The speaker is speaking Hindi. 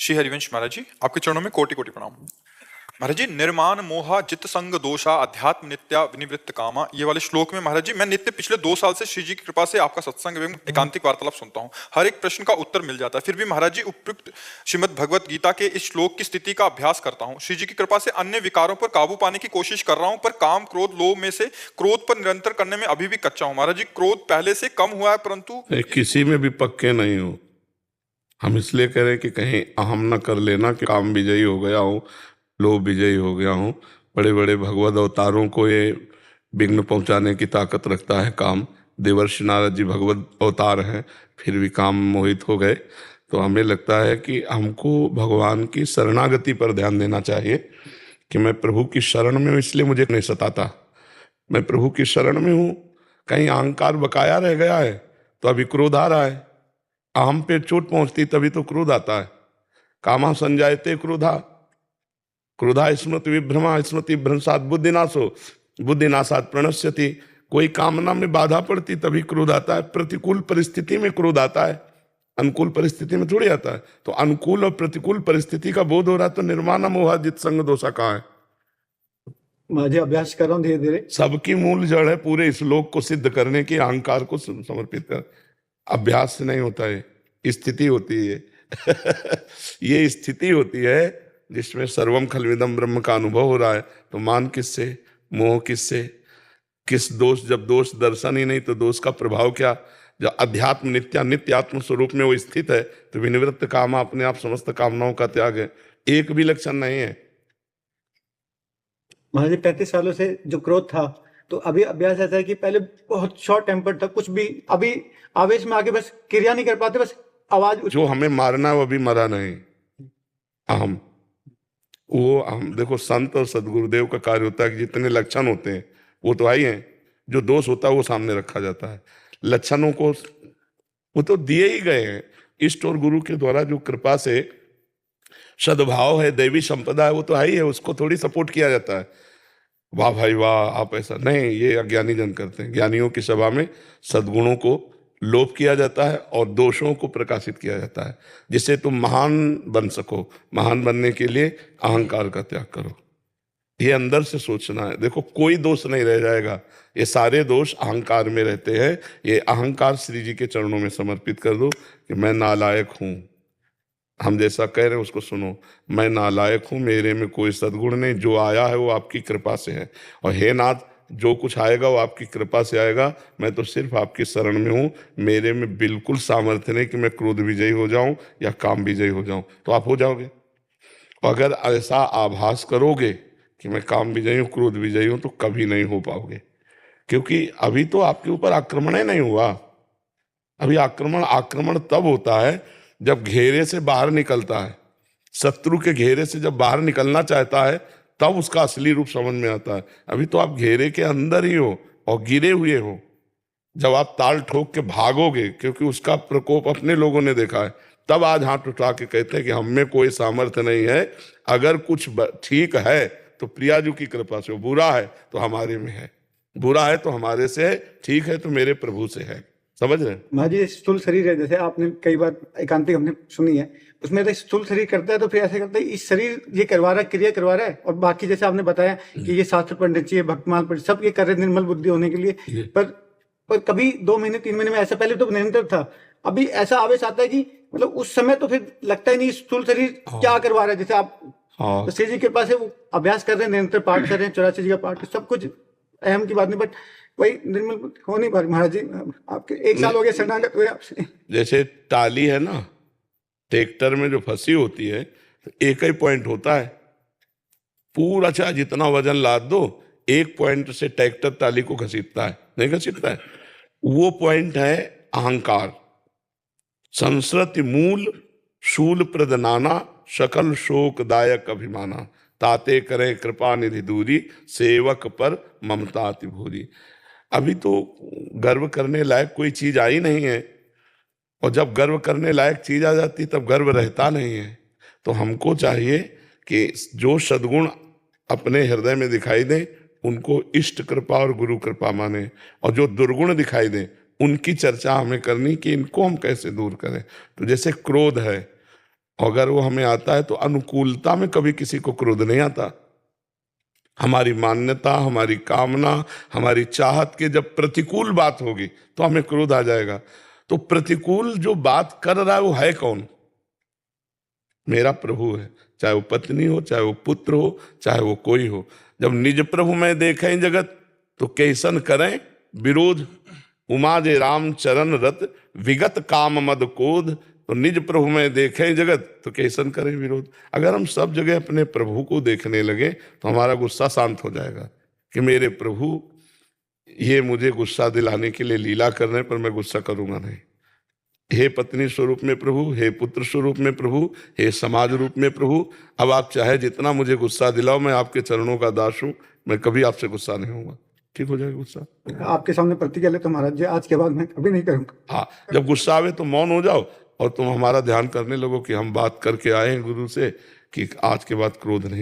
श्री हरिवंश महाराज जी, आपके चरणों में कोटि कोटि प्रणाम। महाराज जी, निर्माण मोहा जित संग दोषा अध्यात्म नित्या विनिवृत्त कामा, ये वाले श्लोक में महाराज जी मैं नित्य पिछले 2 साल से श्री जी की कृपा से आपका सत्संग एवं एकांतिक वार्तालाप सुनता हूँ। हर एक प्रश्न का उत्तर मिल जाता है, फिर भी महाराज जी उपयुक्त श्रीमद् भगवत गीता के इस श्लोक की स्थिति का अभ्यास करता हूँ। श्री जी की कृपा से अन्य विकारों पर काबू पाने की कोशिश कर रहा हूँ, पर काम क्रोध लोभ में से क्रोध पर निरंतर करने में अभी भी कच्चा हूँ। महाराज जी, क्रोध पहले से कम हुआ है, परंतु किसी में भी पक्के नहीं हो। हम इसलिए कह रहे हैं कि कहीं अहम न कर लेना कि काम विजयी हो गया हूँ, लोभ विजयी हो गया हूँ। बड़े बड़े भगवत अवतारों को ये विघ्न पहुंचाने की ताकत रखता है काम। देवर्षि नारद जी भगवत अवतार हैं, फिर भी काम मोहित हो गए। तो हमें लगता है कि हमको भगवान की शरणागति पर ध्यान देना चाहिए कि मैं प्रभु की शरण में हूँ, इसलिए मुझे नहीं सताता। मैं प्रभु की शरण में हूँ। कहीं अहंकार बकाया रह गया है तो अभी क्रोध आ रहा है। अहम पे चोट पहुंचती तभी तो क्रोध आता है। कामा संजायते क्रोधा, क्रोधा स्मृति विभ्रमा, स्मृति भ्रंशात बुद्धिनाशो, बुद्धिनाशात प्रणश्यति। कोई कामना में बाधा पड़ती तभी क्रोध आता है। प्रतिकूल परिस्थिति में क्रोध आता है, अनुकूल परिस्थिति में थोड़ी आता है। तो अनुकूल और प्रतिकूल परिस्थिति का बोध हो रहा है तो निर्माण मोह जित संग दोषा कहाँ है? मैं अभ्यास कर रहा हूँ धीरे धीरे। सबकी मूल जड़ है पूरे श्लोक को सिद्ध करने की, अहंकार को समर्पित कर। अभ्यास से नहीं होता है, स्थिति होती है। ये स्थिति होती है जिसमें सर्वम खलविदम ब्रह्म का अनुभव हो रहा है। तो मान किससे, मोह किससे, किस दोष? जब दोष दर्शन ही नहीं तो दोष का प्रभाव क्या? जब अध्यात्म नित्या नित्य आत्म स्वरूप में वो स्थित है तो विनिवृत्त कामा, अपने आप समस्त कामनाओं का त्याग है। एक भी लक्षण नहीं है। महाराज 35 सालों से जो क्रोध था, तो अभी अभ्यास ऐसा है कि पहले बहुत शॉर्ट टेम्पर था, कुछ भी अभी आवेश में आके बस क्रिया नहीं कर पाते, बस आवाज जो हमें मारना है वो अभी मरा नहीं। अहम, वो हम देखो, संत और सदगुरुदेव का कार्य होता है कि जितने लक्षण होते हैं वो तो आई हैं, जो दोष होता है वो सामने रखा जाता है। लक्षणों को वो तो दिए ही गए हैं इष्ट और गुरु के द्वारा। जो कृपा से सद्भाव है, दैवी संपदा है, वो तो है ही है, उसको थोड़ी सपोर्ट किया जाता है। वाह भाई वाह, आप ऐसा नहीं, ये अज्ञानी जन करते हैं। ज्ञानियों की सभा में सद्गुणों को लोप किया जाता है और दोषों को प्रकाशित किया जाता है, जिससे तुम महान बन सको। महान बनने के लिए अहंकार का त्याग करो, ये अंदर से सोचना है। देखो, कोई दोष नहीं रह जाएगा, ये सारे दोष अहंकार में रहते हैं। ये अहंकार श्री जी के चरणों में समर्पित कर दो कि मैं नालायक हूँ। हम जैसा कह रहे हैं उसको सुनो, मैं नालायक हूँ, मेरे में कोई सद्गुण नहीं, जो आया है वो आपकी कृपा से है। और हे नाथ, जो कुछ आएगा वो आपकी कृपा से आएगा, मैं तो सिर्फ आपकी शरण में हूँ। मेरे में बिल्कुल सामर्थ्य नहीं कि मैं क्रोध विजयी हो जाऊं या काम विजयी हो जाऊं। तो आप हो जाओगे। अगर ऐसा आभास करोगे कि मैं काम विजयी हूँ, क्रोध विजयी हूँ, तो कभी नहीं हो पाओगे, क्योंकि अभी तो आपके ऊपर आक्रमण ही नहीं हुआ। अभी आक्रमण तब होता है जब घेरे से बाहर निकलता है। शत्रु के घेरे से जब बाहर निकलना चाहता है तब उसका असली रूप समझ में आता है। अभी तो आप घेरे के अंदर ही हो और गिरे हुए हो। जब आप ताल ठोक के भागोगे, क्योंकि उसका प्रकोप अपने लोगों ने देखा है, तब आज हाथ उठा के कहते हैं कि हम में कोई सामर्थ्य नहीं है। अगर कुछ ठीक है तो प्रियाजू की कृपा से, बुरा है तो हमारे में है, बुरा है तो हमारे से है, ठीक है तो मेरे प्रभु से है। समझ रहे? महाराज, स्थूल शरीर है, जैसे आपने कई बार एकांतिक हमने सुनी है, उसमें तो स्थूल शरीर करता है तो फिर ऐसे करता है, इस शरीर ये करवा रहा है, क्रिया करवा रहा है, और बाकी जैसे आपने बताया कि ये शास्त्र पंडित चाहिए, भक्तमाल पंडित, सब ये कर रहे निर्मल बुद्धि होने के लिए। पर कभी 2 महीने 3 महीने में ऐसा, पहले तो निरंतर था, अभी ऐसा आवेश आता है कि मतलब उस समय तो फिर लगता ही नहीं स्थूल शरीर क्या करवा रहा है। जैसे आप तो श्री जी के पास है, वो अभ्यास कर रहे हैं, निरंतर पाठ कर रहे हैं, 84 जी का पाठ, सब कुछ अहम की बात नहीं, बट वही निर्मल हो नहीं पा रही। महाराज जी, आपके 1 साल हो गया शरणागत हुए आपसे। जैसे टाली है ना, ट्रैक्टर में जो फंसी होती है तो एक ही पॉइंट होता है, पूरा चाहे जितना वजन लाद दो, एक पॉइंट से ट्रैक्टर टाली को घसीटता है, नहीं घसीटता है? वो पॉइंट है अहंकार। संस्कृति मूल शूल प्रदनाना, सकल शोक दायक अभिमाना, ताते करें कृपा निधि दूरी, सेवक पर ममता अति भूरी। अभी तो गर्व करने लायक कोई चीज आई नहीं है, और जब गर्व करने लायक चीज आ जाती तब गर्व रहता नहीं है। तो हमको चाहिए कि जो सद्गुण अपने हृदय में दिखाई दें उनको इष्ट कृपा और गुरु कृपा माने, और जो दुर्गुण दिखाई दें उनकी चर्चा हमें करनी कि इनको हम कैसे दूर करें। तो जैसे क्रोध है अगर वो हमें आता है तो अनुकूलता में कभी किसी को क्रोध नहीं आता। हमारी मान्यता, हमारी कामना, हमारी चाहत के जब प्रतिकूल बात होगी तो हमें क्रोध आ जाएगा। तो प्रतिकूल जो बात कर रहा है वो है कौन? मेरा प्रभु है, चाहे वो पत्नी हो, चाहे वो पुत्र हो, चाहे वो कोई हो। जब निज प्रभु में देखें जगत तो कैसन करें विरोध। उमा जे राम चरण रत विगत काम मद कोध। तो निज प्रभु में देखें जगत तो कैसन करें विरोध। अगर हम सब जगह अपने प्रभु को देखने लगे तो हमारा गुस्सा शांत हो जाएगा कि मेरे प्रभु ये मुझे गुस्सा दिलाने के लिए लीला कर रहे हैं, पर मैं गुस्सा करूंगा नहीं। हे पत्नी स्वरूप में प्रभु, हे पुत्र स्वरूप में प्रभु, हे समाज रूप में प्रभु, अब आप चाहे जितना मुझे गुस्सा दिलाओ, मैं आपके चरणों का दास हूं, मैं कभी आपसे गुस्सा नहीं होऊंगा। ठीक हो जाएगा गुस्सा। आपके सामने प्रतिज्ञा ले तो महाराज जी आज के बाद मैं कभी नहीं करूंगा। हाँ, जब गुस्सा आवे तो मौन हो जाओ और तुम हमारा ध्यान करने लगो कि हम बात करके आए हैं गुरु से कि आज के बाद क्रोध नहीं